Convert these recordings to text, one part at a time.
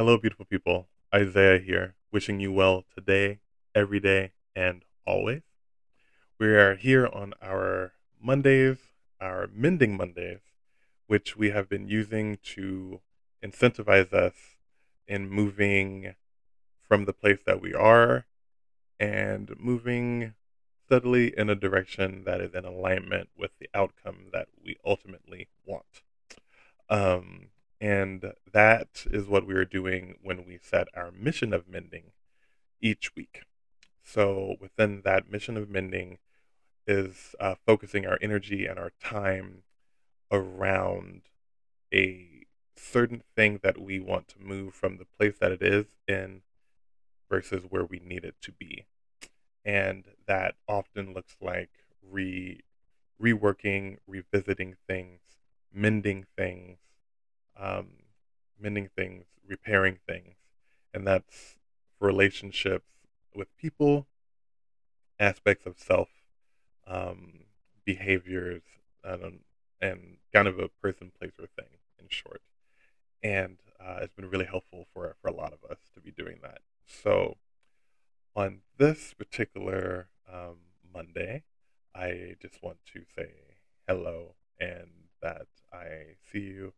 Hello, beautiful people. Isaiah here, wishing you well today, every day, and always. We are here on our Mondays, our Mending Mondays, which we have been using to incentivize us in moving from the place that we are and moving steadily in a direction that is in alignment with the outcome that we ultimately want. Um, and that is what we are doing when we set our mission of mending each week. So within that mission of mending is focusing our energy and our time around a certain thing that we want to move from the place that it is in versus where we need it to be. And that often looks like reworking, revisiting things, mending things, um, mending things, repairing things, and that's for relationships with people, aspects of self, um, behaviors, um, and kind of a person, place, or thing in short. And it's been really helpful for a lot of us to be doing that. So on this particular Monday, I just want to say hello and that I see you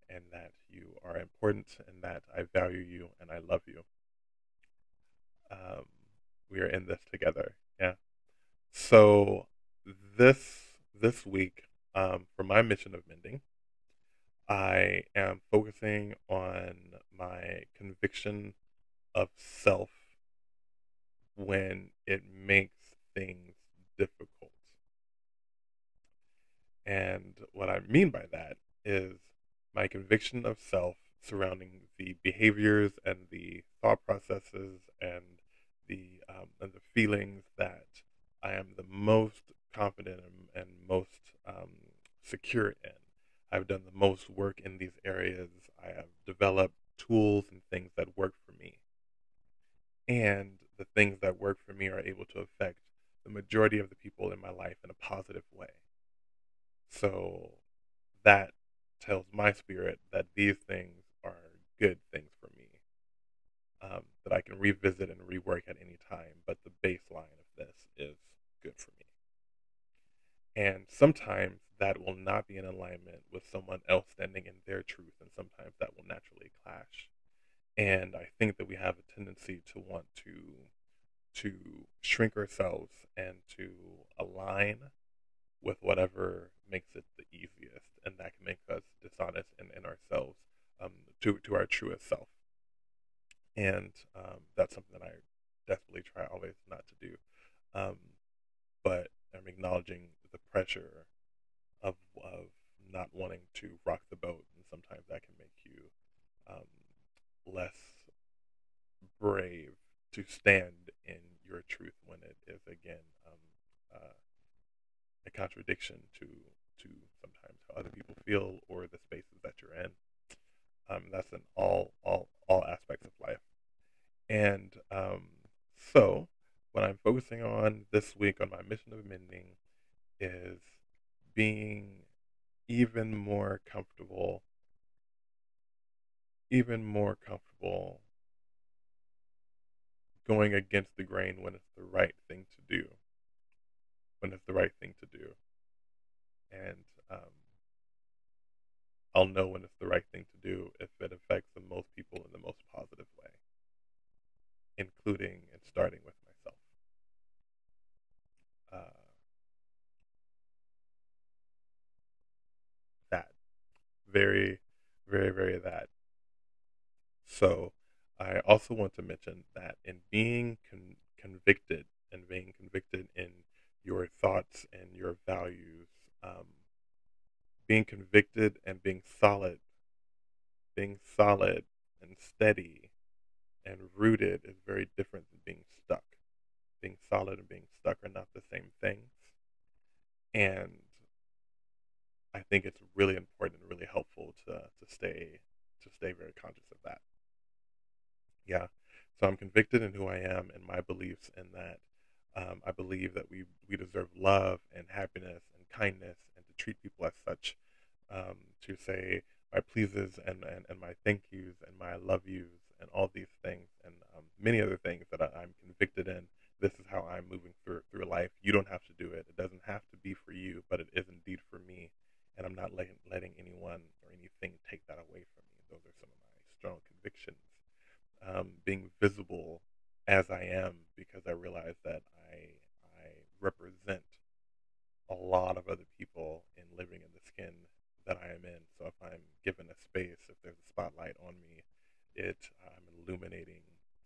and that you are important and that I value you and I love you. Um, we are in this together. Yeah. So this week, for my mission of mending, I am focusing on my conviction of self when it makes things difficult. And what I mean by that is my conviction of self surrounding the behaviors and the thought processes and the feelings that I am the most confident and most secure in. I've done the most work in these areas. I have developed tools and things that work for me. And the things that work for me are able to affect the majority of the people in my life in a positive way. So that tells my spirit that these things are good things for me, that I can revisit and rework at any time. But the baseline of this is good for me. And sometimes that will not be in alignment with someone else standing in their truth, and sometimes that will naturally clash. And I think that we have a tendency to want to shrink ourselves and to align with whatever makes it the easiest, and that can make us dishonest in ourselves, to our truest self. And that's something that I desperately try always not to do. Um, but I'm acknowledging the pressure of not wanting to rock the boat, and sometimes that can make you um, less brave to stand in your truth when it is again a contradiction to sometimes how other people feel or the spaces that you're in. That's in all aspects of life. And so, what I'm focusing on this week on my mission of mending is being even more comfortable, even more comfortable going against the grain when it's the right thing to do, when it's the right thing to do, and I'll know when it's the right thing to do if it affects the most people in the most positive way, including and starting with myself. Uh, that very, very, very that. So, I also want to mention that in being convicted and being convicted in your thoughts and your values, being convicted and being solid and steady and rooted is very different than being stuck. Being solid and being stuck are not the same things. And I think it's really important and really helpful to stay very conscious of that. Yeah. So I'm convicted in who I am and my beliefs, and that I believe that we deserve love and happiness and kindness, and to treat people as such. To say my pleases and my thank yous and my I love yous being visible as I am, because I realize that I represent a lot of other people in living in the skin that I am in. So if I'm given a space, if there's a spotlight on me, I'm illuminating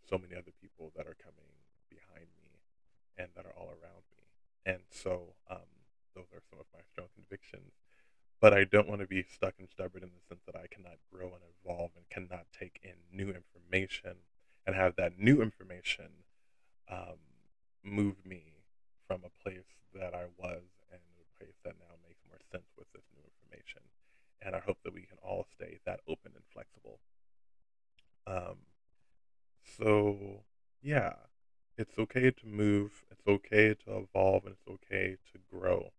so many other people that are coming behind me and that are all around me. And so those are some of my strong convictions. But I don't want to be stuck and stubborn in the sense that I cannot grow and evolve and cannot take in new information and have that new information um, move me from a place that I was and a place that now makes more sense with this new information. And I hope that we can all stay that open and flexible. Um, so, yeah, it's okay to move, it's okay to evolve, and it's okay to grow.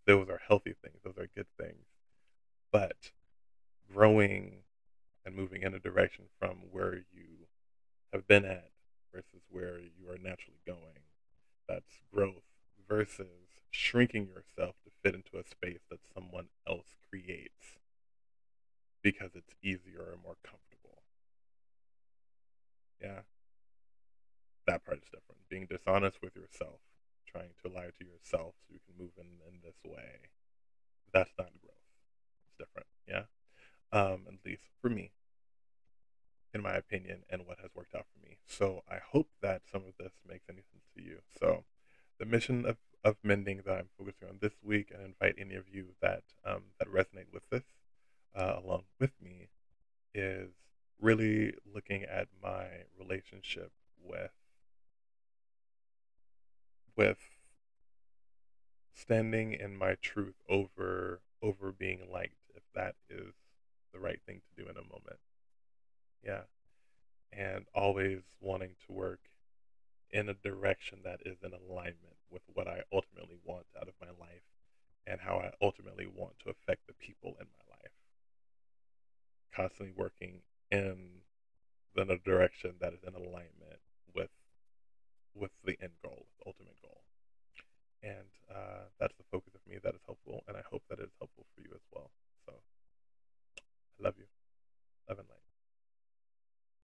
Those are healthy things, those are good things. But growing and moving in a direction from where you have been at versus where you are naturally going, that's growth, versus shrinking yourself to fit into a space that someone else creates because it's easier or more comfortable. Yeah, that part is different. Being dishonest with yourself, trying to lie to yourself so you can move in this way, that's not growth. It's different. Yeah. At least for me, in my opinion, and what has worked out for me. So I hope that some of this makes any sense to you. So the mission of mending that I'm focusing on this week, and invite any of you that resonate with this along with me, is really looking at my relationship with with standing in my truth over being liked, if that is the right thing to do in a moment. Yeah, and always wanting to work in a direction that is in alignment with what I ultimately want out of my life and how I ultimately want to affect the people in my life. Constantly working in a direction that is in alignment with with the end